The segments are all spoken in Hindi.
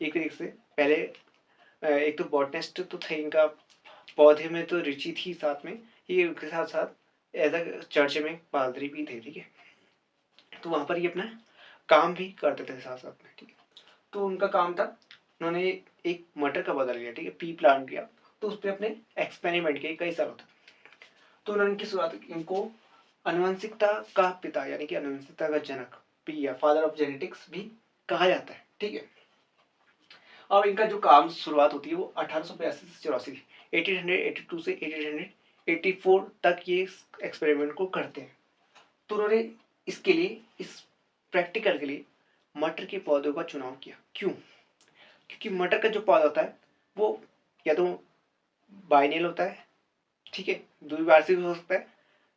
एक तरीके से पहले एक तो बॉटनिस्ट तो थे, इनका पौधे में तो रुचि थी, साथ में ये उनके साथ साथ एज अ चर्च में पादरी भी थे, ठीक है। तो वहाँ पर ये अपना काम भी करते थे साथ साथ में, ठीक है। तो उनका काम था, उन्होंने एक मटर का पौधा लिया, ठीक है, पी प्लांट किया, तो उस पर अपने एक्सपेरिमेंट किए कई सालों तक। तो उन्होंने इनकी शुरुआत, इनको आनुवंशिकता का पिता यानी कि आनुवंशिकता का जनक, पी या फादर ऑफ जेनेटिक्स भी कहा जाता है, ठीक है। अब इनका जो काम शुरुआत होती है वो 1882 से 84, 1882 से 1884 तक ये एक्सपेरिमेंट को करते हैं। तो उन्होंने इसके लिए, इस प्रैक्टिकल के लिए मटर के पौधों का चुनाव किया। क्यों? क्योंकि मटर का जो पौधा होता है वो या तो बाइनियल होता है, ठीक है, द्विवार्षिक हो सकता है,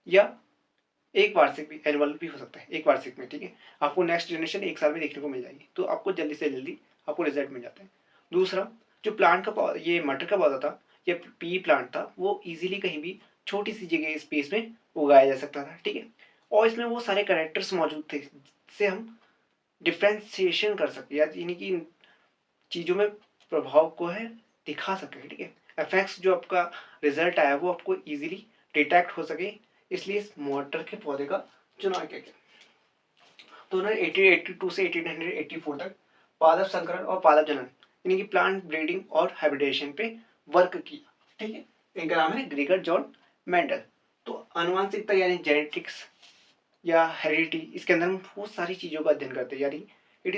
या एक वार्षिक भी, एनुअल भी हो सकता है एक वार्षिक में, ठीक है। आपको नेक्स्ट जनरेशन एक साल में देखने को मिल जाएगी, तो आपको जल्दी से जल्दी आपको रिजल्ट मिल जाता है। दूसरा, जो प्लांट का पौधा, ये मटर का पौधा था, या पी प्लांट था, वो इजीली कहीं भी छोटी सी जगह स्पेस में उगाया जा सकता था, ठीक है। और इसमें वो सारे कैरेक्टर्स मौजूद थे जिससे हम डिफ्रेंसिएशन कर सके, यानी कि चीज़ों में प्रभाव को है दिखा सके, ठीक है। इफेक्ट्स जो आपका रिजल्ट आया वो आपको इजीली डिटेक्ट हो सके, इसलिए इस मोटर के पौधे का चुनाव किया गया। तो उन्होंने 1882 से 1884 तक पादप संकरण और पादप जनन यानी कि प्लांट ब्रीडिंग और हाइब्रिडेशन पे वर्क किया, ठीक है। इनका नाम है ग्रेगर जॉन मेंडल। तो आनुवंशिकता यानी जेनेटिक्स या हेरिडिटी, इसके अंदर हम बहुत सारी चीज़ों का अध्ययन करते हैं, यानी it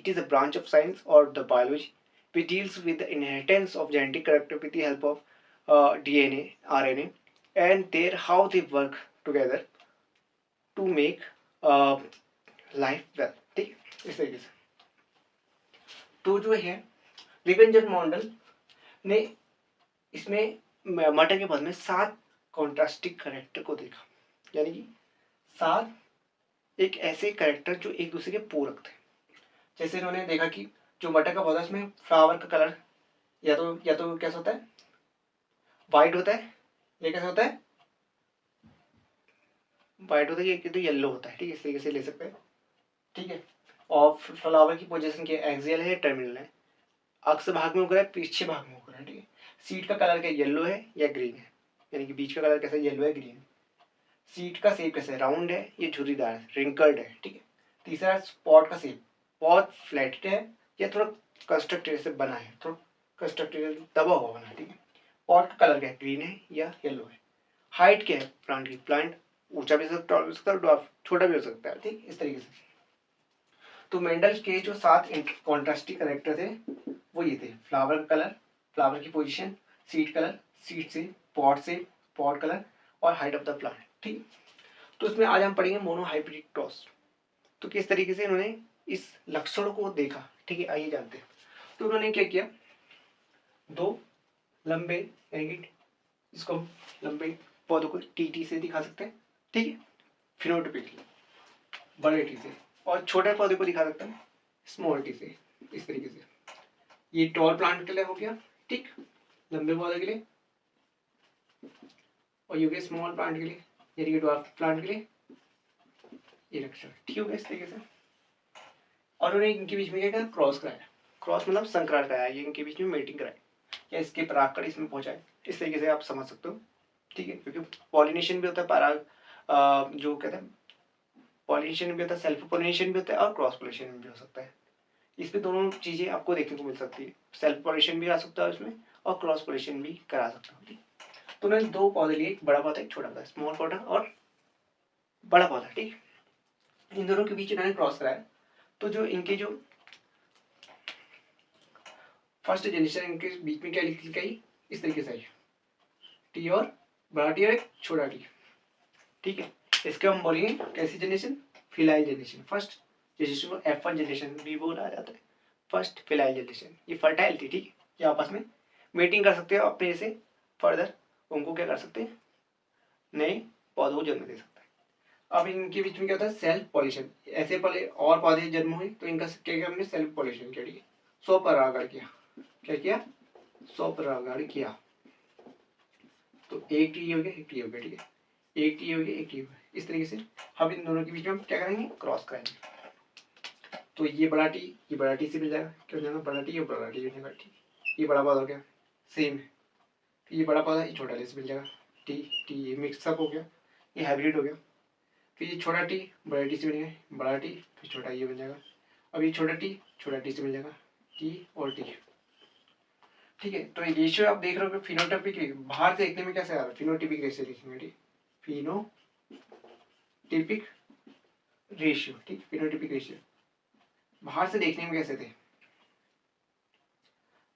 is a branch of science or the biology which deals with the inheritance of genetic character with the help of DNA, RNA, and their how they work together to make life well, ठीक है, इस तरीके से। तो जो है रिवेंजर मॉडल ने इसमें मटर के पद में 7 कॉन्ट्रास्टिक करेक्टर को देखा, यानी कि 7 एक ऐसे करेक्टर जो एक दूसरे के पूरक थे। जैसे इन्होंने देखा कि जो मटर का पौधा, इसमें फ्लावर का कलर या तो कैसा होता है, वाइट होता है, या कैसा होता है, वाइट होता है, या तो येलो होता है, ठीक है, इस तरीके से ले सकते हैं, ठीक है। और फ्लावर की पोजीशन क्या है, एक्सियल है, टर्मिनल है, अक्ष भाग में उग रहा है, पीछे भाग में उग रहा है, ठीक है। सीड का कलर क्या, येलो है या ग्रीन है, यानी कि बीच का कलर कैसा, येलो है, ग्रीन है। सीड का शेप कैसा है, राउंड है, ये झुर्रीदार है, रिंकल्ड है, ठीक है। तीसरा, स्पॉट का शेप, बहुत फ्लैट है या थोड़ा कंस्ट्रक्टेड से बना है, थोड़ा कंस्ट्रक्टेड दबा हुआ बना है, ठीक है। पॉट का कलर क्या है, ग्रीन है या येलो है। हाइट क्या है प्लांट की, प्लांट ऊंचा भी हो सकता है, ड्वार्फ छोटा भी हो सकता है, ठीक, इस तरीके से। तो मेंडल के जो 7 कॉन्ट्रास्टिंग करेक्टर थे वो ये थे, फ्लावर का कलर, फ्लावर की पोजीशन, सीड कलर, सीड से, पॉट कलर, और हाइट ऑफ द प्लांट, ठीक। तो इसमें आज हम पढ़ेंगे मोनोहाइब्रिड क्रॉस। तो किस तरीके से इन्होंने इस लक्षण को देखा, ठीक है, आइए जानते हैं। तो उन्होंने क्या किया, 2 लंबे, यानी कि इसको लंबे पौधों को टी से दिखा सकते हैं, ठीक है, फिनोटिपिकली बड़े टी से, और छोटे पौधे को दिखा सकते हैं स्मॉल टी से, इस तरीके से। ये टॉल प्लांट के लिए हो गया, ठीक, लंबे पौधे के लिए, और ये हो गया स्मॉल प्लांट के लिए, यानी कि ड्वार्फ प्लांट के लिए ये लक्षण, ठीक हो गया इस तरीके से। और उन्होंने इनके बीच में क्या किया, क्रॉस कराया, क्रॉस मतलब संकरण कराया, ये इनके बीच में मेटिंग कराई, या इसके परागकण इसमें पहुंचाए, इस तरीके से आप समझ सकते हो, ठीक है। क्योंकि पॉलिनेशन भी होता है, पराग जो कहते हैं पॉलिनेशन भी होता है, सेल्फ पॉलिनेशन भी होता है, और क्रॉस पॉलिनेशन भी हो सकता है। इसमें दोनों चीजें आपको देखने को मिल सकती है, सेल्फ पॉलिनेशन भी आ सकता है इसमें, और क्रॉस पॉलिनेशन भी करा सकता हूँ। तो उन्होंने 2 पौधे लिए, एक बड़ा पौधा एक छोटा पौधा, स्मॉल पौधा और बड़ा पौधा, ठीक। इन दोनों के बीच इन्होंने क्रॉस कराया। तो जो इनके जो फर्स्ट जनरेशन, इनके बीच में क्या लिखी गई, इस तरीके से टी और बड़ा टी और एक छोटा टी, ठीक है। इसके हम बोलेंगे कैसी जनरेशन, फिलाइल जनरेशन। फर्स्ट जनरेशन को F1 जनरेशन भी बोला जाता है, फर्स्ट फिलाइल जनरेशन। ये फर्टाइल थी, ठीक है, ये आपस में मीटिंग कर सकते हैं, अपने से फर्दर उनको क्या कर सकते हैं, नए पौधों को जन्म दे सकते हैं। अब इनके बीच में क्या होता है, सेल्फ पॉलिनेशन, ऐसे पहले और पौधे जन्म हुए तो इनका क्या किया हमने, सेल्फ पॉलिनेशन किया, ठीक है, स्वपरागण किया, क्या किया, स्वपरागण किया। तो एक टी हो गया, एक टी हो गया, ठीक है, एक टी हो गया, एक टी हो गया, इस तरीके से हम इन दोनों के बीच में हम क्या करेंगे, क्रॉस करेंगे। तो ये बड़ा टी, ये बड़ा टी से मिल जाएगा, क्यों जाएगा बड़ा टी, ये बड़ा टी मिल जाएगा, ठीक। ये बड़ा पौधा हो गया, सेम है। फिर ये बड़ा पौधा, ये छोटा टी से मिल जाएगा, टी टी, ये मिक्सअप हो गया, ये हाइब्रिड हो गया। फिर ये छोटा टी बड़ा टी से मिलेगा, बड़ा टी, फिर छोटा ये बन जाएगा। अब ये छोटा टी से मिल जाएगा, टी और टी, ठीक है। तो ये रेशियो आप देख रहे हो, फिनोटाइपिक बाहर से देखने में कैसे आ रहा है, फिनोटाइपिक रेशियो देखेंगे, ठीक, फिनोटाइपिक रेशियो, ठीक, फिनोटाइपिक रेशियो बाहर से देखने में कैसे थे,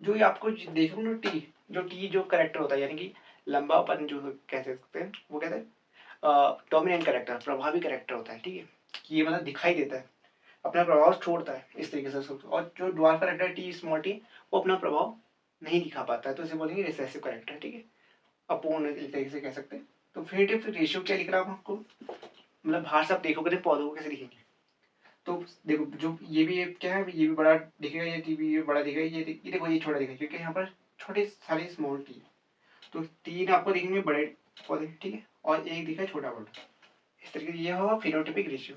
जो ये आपको देखो ना टी, जो टी जो करेक्टर होता है, यानी कि लंबापन जो कह सकते हैं, वो कहते हैं डोमिनेंट करेक्टर, प्रभावी करेक्टर होता है, ठीक है, कि ये मतलब दिखाई देता है, अपना प्रभाव छोड़ता है इस तरीके से। और जो dwarf character T small T, वो अपना प्रभाव नहीं दिखा पाता है, तो इसे बोलेंगे रिसेसिव करेक्टर, ठीक है, अपूर्ण तरीके से कह सकते हैं। तो फिर रेशियो क्या लिख रहा हूँ आपको, मतलब बाहर से आप देखोगे तो पौधों को कैसे दिखेंगे, तो देखो जो ये भी क्या है, ये भी बड़ा दिखेगा, ये टी भी बड़ा दिखेगा, ये देखो ये छोटा दिखेगा, क्योंकि यहाँ पर छोटे सारे स्मॉल टी, तो 3 आपको दिखेंगे बड़े पौधे, ठीक है, और एक दिखा छोटा पौधा, इस तरीके से ये होगा फिनोटाइपिक रेशियो।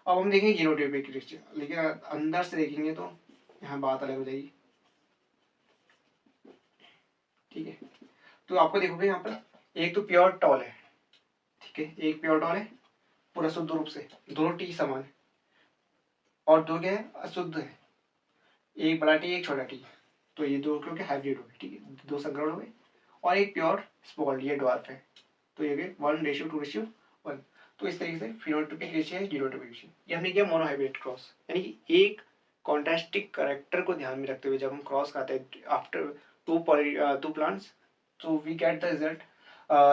अब हम देखेंगे जीनोटाइपिक रेशियो, लेकिन अंदर से देखेंगे तो यहाँ बात अलग हो जाएगी, ठीक है। तो आपको देखोगे यहाँ पर एक तो प्योर टॉल है, ठीक है, एक प्योर टॉल है पूरा शुद्ध रूप से, दोनों टी समान है, और दो क्या है अशुद्ध है, एक बड़ा टी एक छोटा टी, तो ये दो क्योंकि हाइब्रिड हो गए, ठीक है, दो संकरण हो गए, और एक प्योर स्मॉल, ये ड्वार्फ है, तो ये गए 1:2:1। तो इस तरीके से फिनोटाइपिक रेशियो है, जीनोटाइपिक रेशियो, ये हमने किया मोनोहाइब्रिड क्रॉस, यानी कि एक कॉन्ट्रास्टिक करेक्टर को ध्यान में रखते हुए जब हम क्रॉस करते हैं after two plants, so we get the result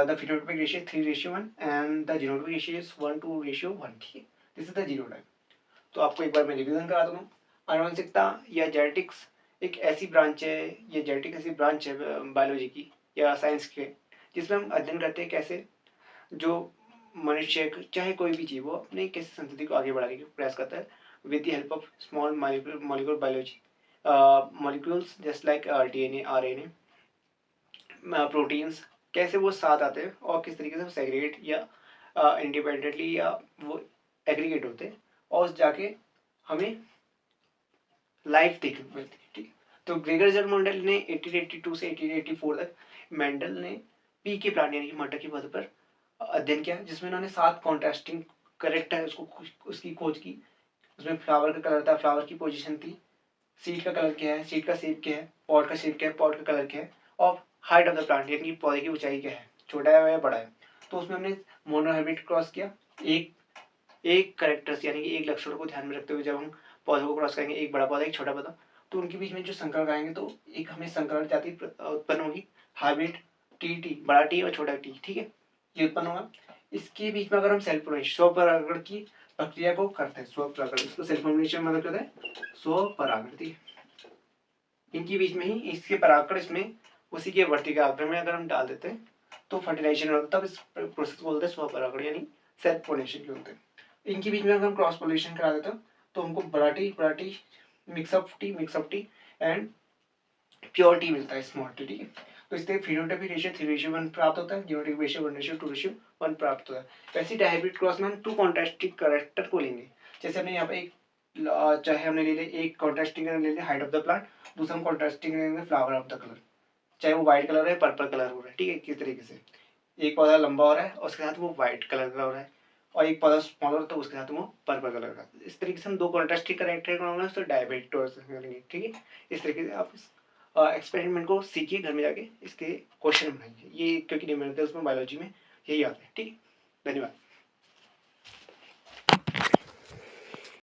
the phenotypic ratio is 3:1 and the genotypic ratio is 1:1, ठीक है, this is the genotype। तो आपको एक बार मैं रिवीजन करा दूँ, आनुवंशिकता या जेनेटिक्स एक ऐसी ब्रांच है, ये जेनेटिक ऐसी ब्रांच है बायोलॉजी की या साइंस के, जिसमें हम अध्ययन करते हैं कैसे जो मनुष्य चाहे कोई भी जीव हो अपने कैसे संस्कृति को आगे बढ़ाने का प्रयास करता है with the help of small molecular biology molecules just like DNA, RNA, proteins, कैसे वो साथ आते हैं और किस तरीके से वो सेग्रीगेट या इंडिपेंडेंटली या वो एग्रीगेट होते हैं और जाके हमें लाइफ देखने को मिलती है, ठीक। तो ग्रेगर जर्म मेंडल ने 1882 से 1884 तक मेंडल ने पी के प्लांट यानी कि मटर की पौधे पर अध्ययन किया, जिसमें उन्होंने 7 कॉन्ट्रास्टिंग करेक्टर उसको उसकी खोज की। उसमें फ्लावर का कलर था, फ्लावर की पोजीशन थी, सीड का कलर क्या है, सीड का शेप क्या है, पॉट का शेप क्या है, पॉट का कलर क्या है, और हाइट ऑफ द प्लांट यानी कि पौधे की ऊंचाई क्या है, छोटा है या बड़ा है। तो उसमें हमने मोनोहाइब्रिड क्रॉस किया, एक एक करेक्टर्स यानी कि एक लक्षणों को ध्यान में रखते हुए जब हम पौधों को क्रॉस करेंगे, एक बड़ा पौधा एक छोटा पौधा, तो उनके बीच में जो संकरण कराएंगे तो एक हमें संकरण जाति उत्पन्न होगी, हाइब्रिड टी बड़ा टी और छोटा टी, ठीक है, ये उत्पन्न होगा। इसके बीच में अगर हम सेल्फ पोलिनेशन स्वपरागण की प्रक्रिया को करते हैं, स्वपरागण, इसको सेल्फ पोलिनेशन मतलब क्या होता है, स्वपरागण, ठीक है, इनके बीच में ही इसके परागकण इसमें उसी के वर्तिका आग्र में अगर हम डाल देते हैं तो फर्टिलाइजेशन होता है, तब इस प्रोसेस को बोलते हैं स्वपरागण यानी सेल्फ पोलिनेशन के होते हैं। इनके बीच में अगर हम क्रॉस पोलिनेशन करा देते हैं तो हमको बड़ा tea mix up tea and pure tea मिलता है, स्मॉल टी, ठीक है। तो इससे फिनोटाइपिक रेशियो 3:1 प्राप्त होता है, जीनोटाइपिक रेशियो 1:2:1 प्राप्त होता है। वैसे डायहाइब्रिड क्रॉस में हम 2 कॉन्ट्रास्टिंग करेक्टर को लेंगे, जैसे हमने यहाँ पे एक चाहे हमने ले लिया एक कॉन्ट्रास्टिंग ले लिया हाइट ऑफ द प्लांट, दूसरा हम कॉन्ट्रास्टिंग लेंगे फ्लावर ऑफ द कलर, चाहे वो व्हाइट कलर है पर्पल कलर हो रहा है, ठीक है, किस तरीके से एक पौधा लंबा हो रहा है और उसके साथ वो व्हाइट कलर का हो रहा है, और एक पौधा स्मॉल हो रहा है तो उसके साथ वो पर्पल कलर का, इस तरीके से हम 2 कॉन्ट्रास्टिंग करेक्टर बनाएंगे तो डायहाइब्रिड क्रॉस करेंगे, ठीक है। इस तरीके से आप एक्सपेरिमेंट को सीखिए, घर में जाके इसके क्वेश्चन बनाइए, ये क्योंकि नहीं मिलते उसमें बायोलॉजी में यही आता है, ठीक है। धन्यवाद।